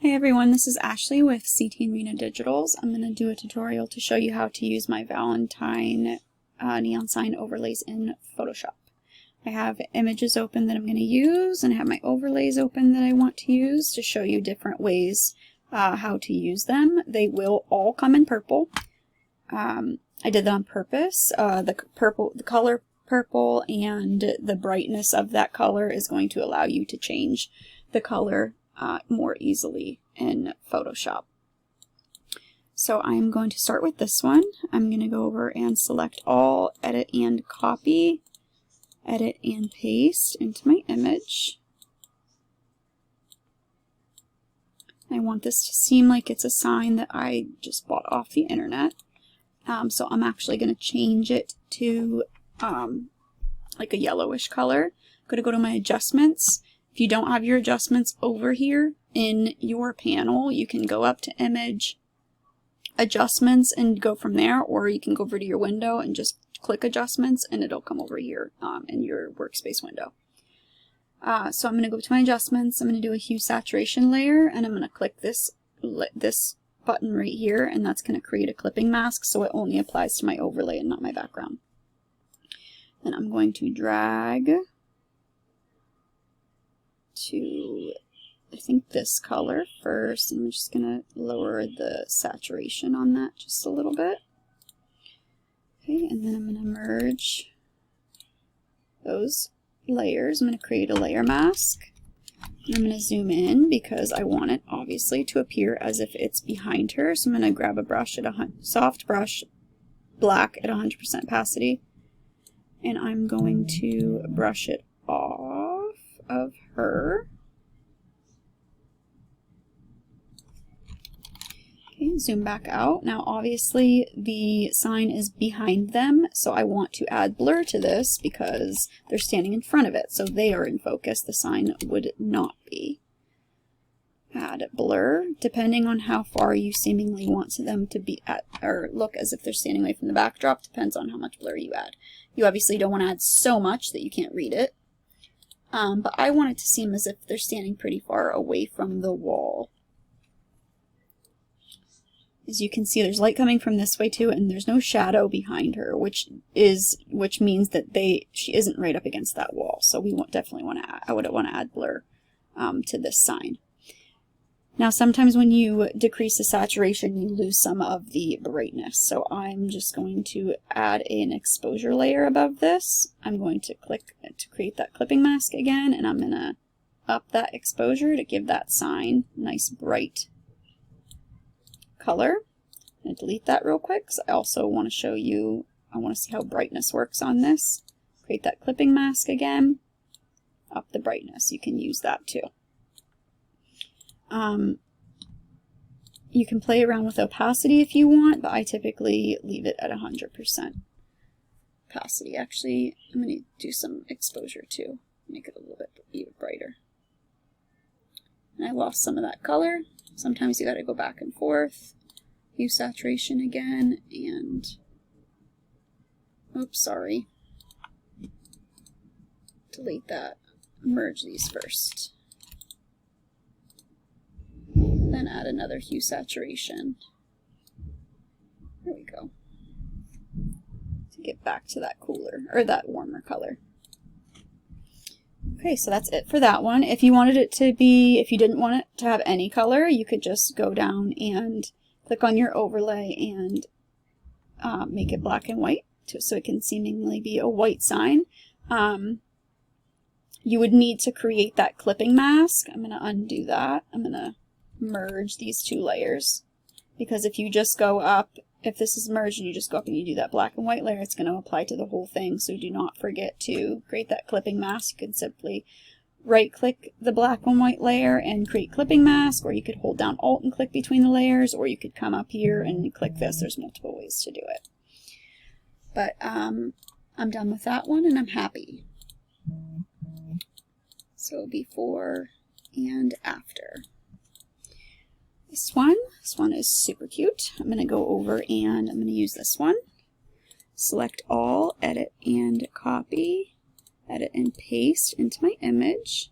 Hey everyone, this is Ashley with CT Rena Digitals. I'm going to do a tutorial to show you how to use my Valentine neon sign overlays in Photoshop. I have images open that I'm going to use, and I have my overlays open that I want to use to show you different ways how to use them. They will all come in purple. I did that on purpose. The color purple and the brightness of that color is going to allow you to change the color more easily in Photoshop. So I'm going to start with this one. I'm going to go over and select all, edit and copy, edit and paste into my image. I want this to seem like it's a sign that I just bought off the internet. So I'm actually going to change it to like a yellowish color. I'm going to go to my adjustments. If you don't have your adjustments over here in your panel, you can go up to Image, Adjustments, and go from there, or you can go over to your window and just click Adjustments, and it'll come over here in your workspace window. So I'm going to go to my adjustments, I'm going to do a hue saturation layer, and I'm going to click this button right here, and that's going to create a clipping mask, so it only applies to my overlay and not my background. Then I'm going to drag to, I think, this color first. I'm just going to lower the saturation on that just a little bit. Okay, and then I'm going to merge those layers. I'm going to create a layer mask. And I'm going to zoom in because I want it obviously to appear as if it's behind her. So I'm going to grab a brush at a soft brush, black at 100% opacity, and I'm going to brush it off of her. Okay, zoom back out. Now obviously the sign is behind them, so I want to add blur to this because they're standing in front of it, so they are in focus. The sign would not be. Add blur, depending on how far you seemingly want them to be at, or look as if they're standing away from the backdrop, depends on how much blur you add. You obviously don't want to add so much that you can't read it. But I want it to seem as if they're standing pretty far away from the wall. As you can see, there's light coming from this way too, and there's no shadow behind her, which means that she isn't right up against that wall. So we definitely want to I would want to add blur to this sign. Now sometimes when you decrease the saturation, you lose some of the brightness. So I'm just going to add an exposure layer above this. I'm going to click to create that clipping mask again, and I'm going to up that exposure to give that sign nice bright color. I'm going to delete that real quick because I also want to show you, I want to see how brightness works on this. Create that clipping mask again, up the brightness. You can use that too. You can play around with opacity if you want, but I typically leave it at 100% opacity. Actually, I'm going to do some exposure too, make it a little bit even brighter. And I lost some of that color. Sometimes you got to go back and forth. Hue saturation again, and oops, sorry. Delete that. Merge these first. Then add another hue saturation. There we go. To get back to that cooler, or that warmer color. Okay, so that's it for that one. If you wanted it to be, if you didn't want it to have any color, you could just go down and click on your overlay and make it black and white, so it can seemingly be a white sign. You would need to create that clipping mask. I'm going to undo that. I'm going to merge these two layers, because if you just go up, if this is merged and you just go up and you do that black and white layer, it's going to apply to the whole thing. So do not forget to create that clipping mask. You could simply right click the black and white layer and create clipping mask, or you could hold down Alt and click between the layers, or you could come up here and click this. There's multiple ways to do it. But I'm done with that one and I'm happy. So before and after. This one is super cute. I'm going to go over and I'm going to use this one. Select all, edit and copy, edit and paste into my image.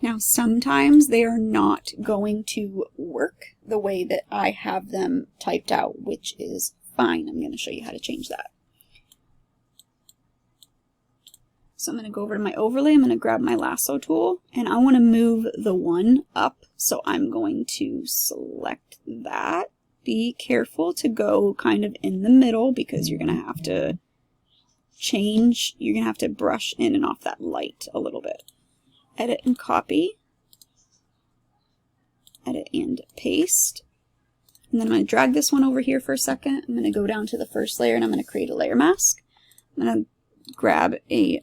Now sometimes they are not going to work the way that I have them typed out, which is fine. I'm going to show you how to change that. So I'm going to go over to my overlay, I'm going to grab my lasso tool, and I want to move the one up, so I'm going to select that. Be careful to go kind of in the middle because you're going to have to change, you're going to have to brush in and off that light a little bit. Edit and copy. Edit and paste. And then I'm going to drag this one over here for a second. I'm going to go down to the first layer and I'm going to create a layer mask. I'm going to grab a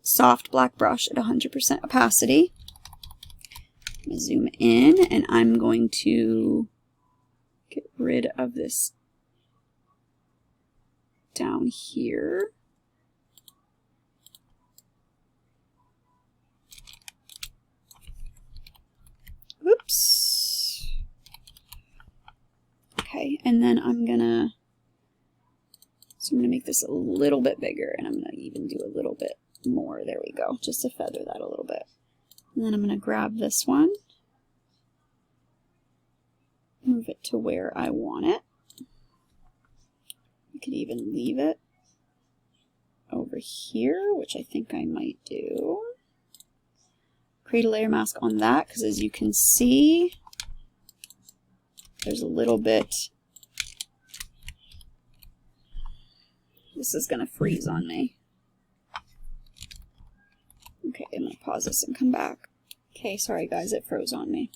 soft black brush at 100% opacity. I'm going to zoom in and I'm going to get rid of this down here. Oops. Okay, and then I'm gonna make this a little bit bigger, and I'm gonna even do a little bit more. There we go, just to feather that a little bit. And then I'm gonna grab this one, move it to where I want it. I could even leave it over here, which I think I might do. Create a layer mask on that, because as you can see, there's a little bit. This is going to freeze on me. Okay, I'm going to pause this and come back. Okay, sorry guys, it froze on me.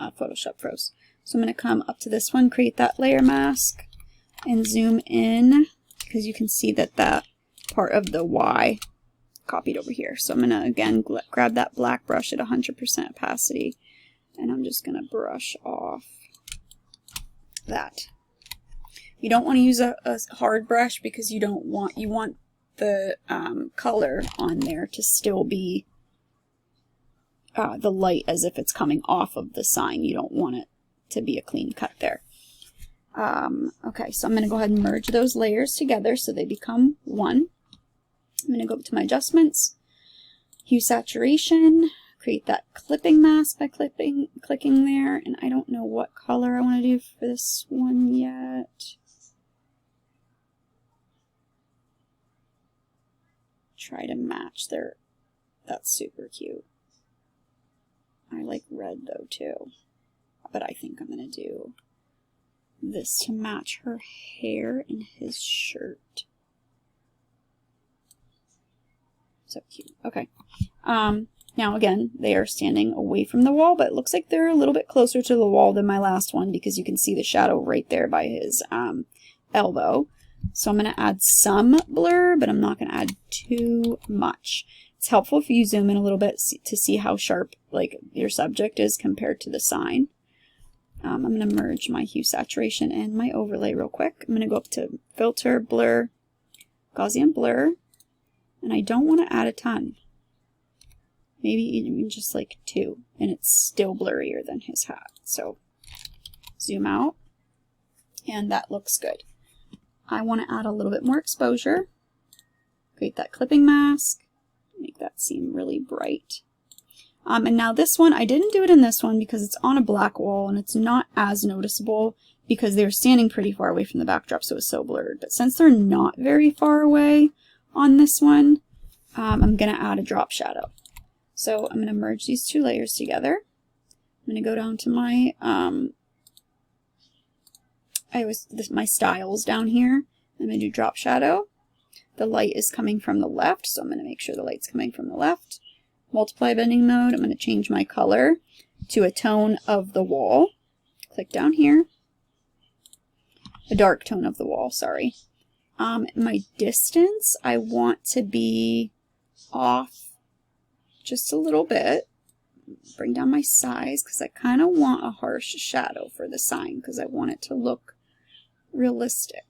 Photoshop froze. So I'm going to come up to this one, create that layer mask, and zoom in, because you can see that that part of the Y copied over here. So I'm going to again grab that black brush at 100% opacity, and I'm just going to brush off that. You don't want to use a hard brush because you want the color on there to still be the light as if it's coming off of the sign. You don't want it to be a clean cut there. Okay, so I'm going to go ahead and merge those layers together so they become one. I'm going to go up to my adjustments, hue saturation, create that clipping mask by clicking there, and I don't know what color I want to do for this one yet. Try to match their, that's super cute. I like red though too, but I think I'm going to do this to match her hair and his shirt. So cute. Okay. Now again, they are standing away from the wall, but it looks like they're a little bit closer to the wall than my last one because you can see the shadow right there by his elbow. So I'm going to add some blur, but I'm not going to add too much. It's helpful if you zoom in a little bit to see how sharp like your subject is compared to the sign. I'm going to merge my hue saturation and my overlay real quick. I'm going to go up to filter, blur, Gaussian blur, and I don't want to add a ton. Maybe even just like 2, and it's still blurrier than his hat. So zoom out, and that looks good. I want to add a little bit more exposure, create that clipping mask, make that seem really bright. And now this one, I didn't do it in this one because it's on a black wall and it's not as noticeable because they're standing pretty far away from the backdrop, so it's so blurred. But since they're not very far away on this one, I'm going to add a drop shadow. So I'm going to merge these 2 layers together. I'm going to go down to my my styles down here. I'm going to do drop shadow. The light is coming from the left, so I'm going to make sure the light's coming from the left. Multiply bending mode. I'm going to change my color to a tone of the wall. Click down here. A dark tone of the wall, sorry. My distance, I want to be off just a little bit. Bring down my size because I kind of want a harsh shadow for the sign because I want it to look realistic.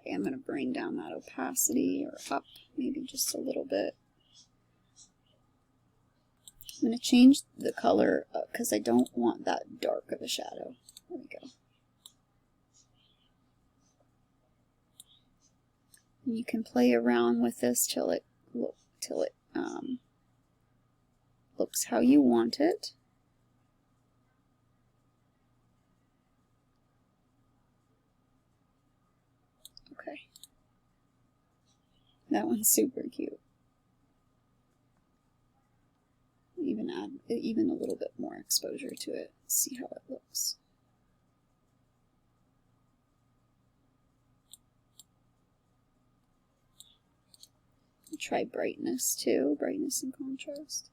Okay, I'm going to bring down that opacity or up maybe just a little bit. I'm going to change the color because I don't want that dark of a shadow. There we go. You can play around with this till it looks how you want it. Okay. That one's super cute. Even add even a little bit more exposure to it. See how it looks. Try brightness too, brightness and contrast.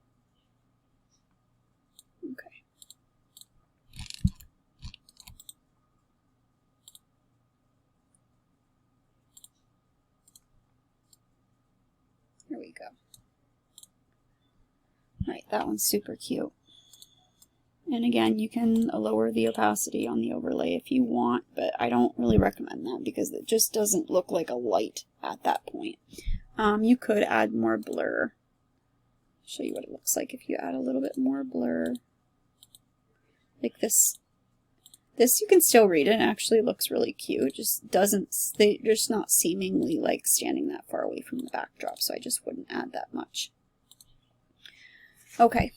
Okay. Here we go. Alright, that one's super cute. And again, you can lower the opacity on the overlay if you want, but I don't really recommend that because it just doesn't look like a light at that point. You could add more blur. Show you what it looks like if you add a little bit more blur. Like this. This you can still read it and actually looks really cute. It just doesn't, they're just not seemingly like standing that far away from the backdrop, so I just wouldn't add that much. Okay,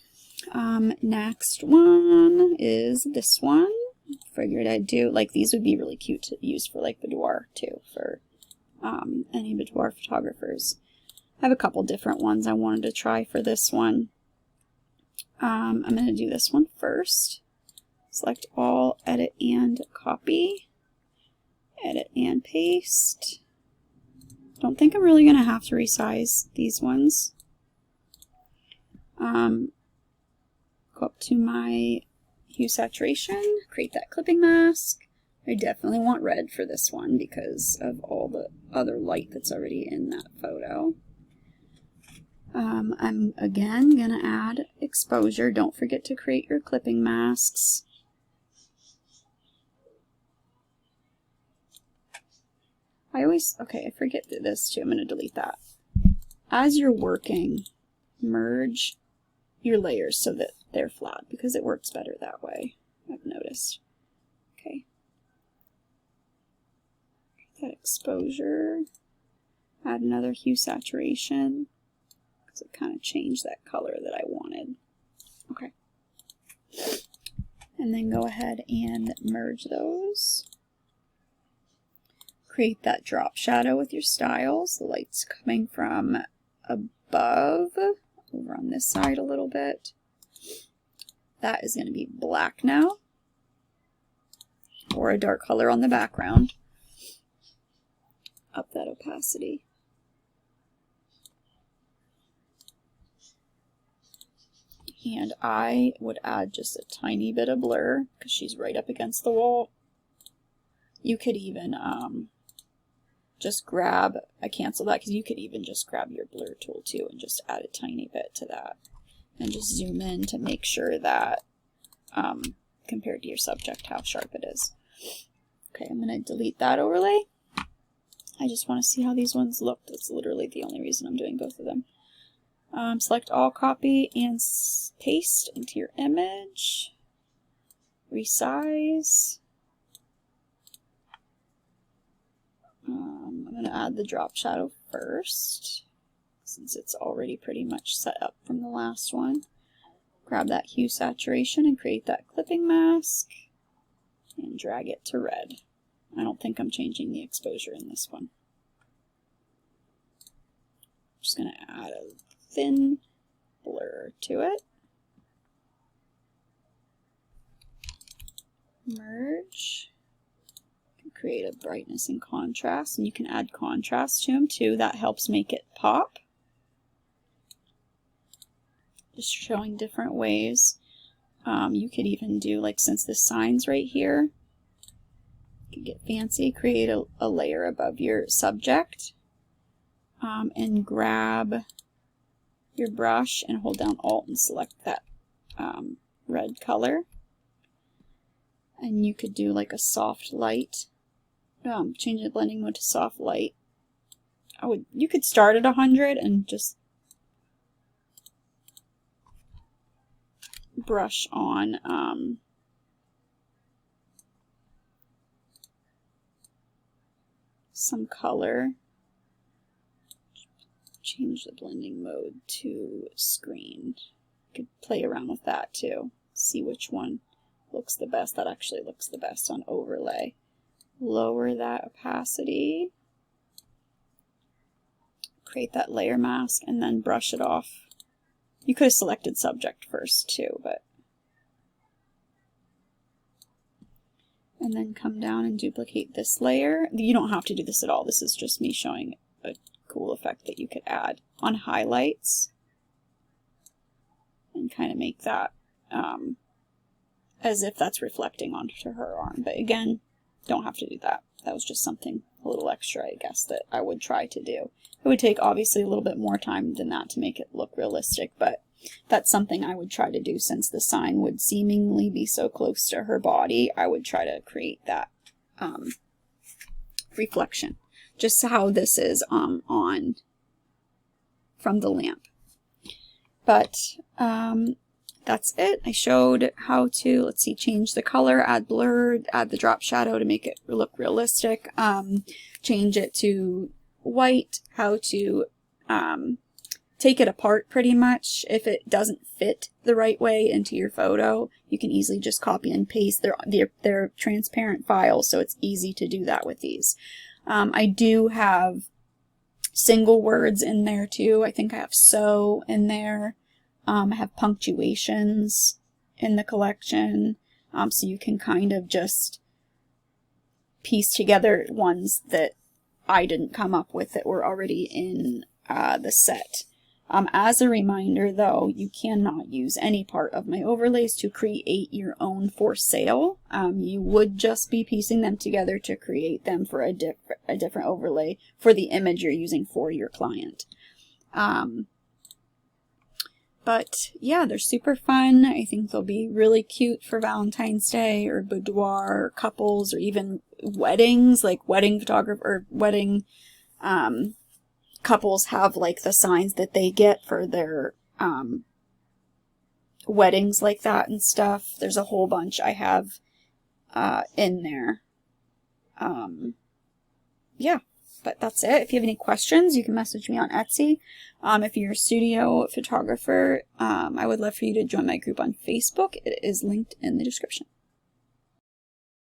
next one is this one. Figured I'd do, like these would be really cute to use for like boudoir too, for any boudoir photographers. I have a couple different ones I wanted to try for this one. I'm going to do this one first. Select all, edit and copy, edit and paste. Don't think I'm really going to have to resize these ones. Go up to my hue saturation, create that clipping mask. I definitely want red for this one because of all the other light that's already in that photo. I'm again going to add exposure. Don't forget to create your clipping masks. I forget this too. I'm going to delete that. As you're working, merge your layers so that they're flat because it works better that way, I've noticed. Okay. That exposure. Add another hue saturation because it kind of changed that color that I wanted. Okay. And then go ahead and merge those. Create that drop shadow with your styles. The light's coming from above, over on this side a little bit. That is going to be black now, or a dark color on the background. Up that opacity. And I would add just a tiny bit of blur because she's right up against the wall. You could even just grab, I cancel that because you could even just grab your blur tool too and just add a tiny bit to that. And just zoom in to make sure that, compared to your subject, how sharp it is. Okay, I'm going to delete that overlay. I just want to see how these ones look. That's literally the only reason I'm doing both of them. Select all, copy, and paste into your image. Resize. I'm going to add the drop shadow first, since it's already pretty much set up from the last one. Grab that hue saturation and create that clipping mask, and drag it to red. I don't think I'm changing the exposure in this one. I'm just going to add a thin blur to it. Merge. Create a brightness and contrast, and you can add contrast to them too. That helps make it pop. Just showing different ways. You could even do, like, since the sign's right here, you can get fancy, create a layer above your subject, and grab your brush and hold down Alt and select that red color. And you could do like a soft light. Change the blending mode to soft light. You could start at 100 and just brush on some color. change the blending mode to screen. You could play around with that too. See which one looks the best. That actually looks the best on overlay. Lower that opacity. Create that layer mask and then brush it off. You could have selected subject first too, but. And then come down and duplicate this layer. You don't have to do this at all. This is just me showing a cool effect that you could add on highlights. And kind of make that as if that's reflecting onto her arm. But again, don't have to do that. That was just something a little extra, I guess, that I would try to do. It would take obviously a little bit more time than that to make it look realistic, but that's something I would try to do since the sign would seemingly be so close to her body. I would try to create that reflection. Just how this is on from the lamp. But that's it. I showed how to, let's see, change the color, add blur, add the drop shadow to make it look realistic, change it to white, how to take it apart pretty much. If it doesn't fit the right way into your photo, you can easily just copy and paste. They're transparent files, so it's easy to do that with these. I do have single words in there too. I think I have so in there. I have punctuations in the collection, so you can kind of just piece together ones that I didn't come up with that were already in the set. As a reminder, though, you cannot use any part of my overlays to create your own for sale. You would just be piecing them together to create them for a different overlay for the image you're using for your client. But yeah, they're super fun. I think they'll be really cute for Valentine's Day or boudoir or couples or even weddings, like wedding photographer or wedding couples have like the signs that they get for their weddings like that and stuff. There's a whole bunch I have in there. Yeah. But that's it. If you have any questions, you can message me on Etsy. If you're a studio photographer, I would love for you to join my group on Facebook. It is linked in the description.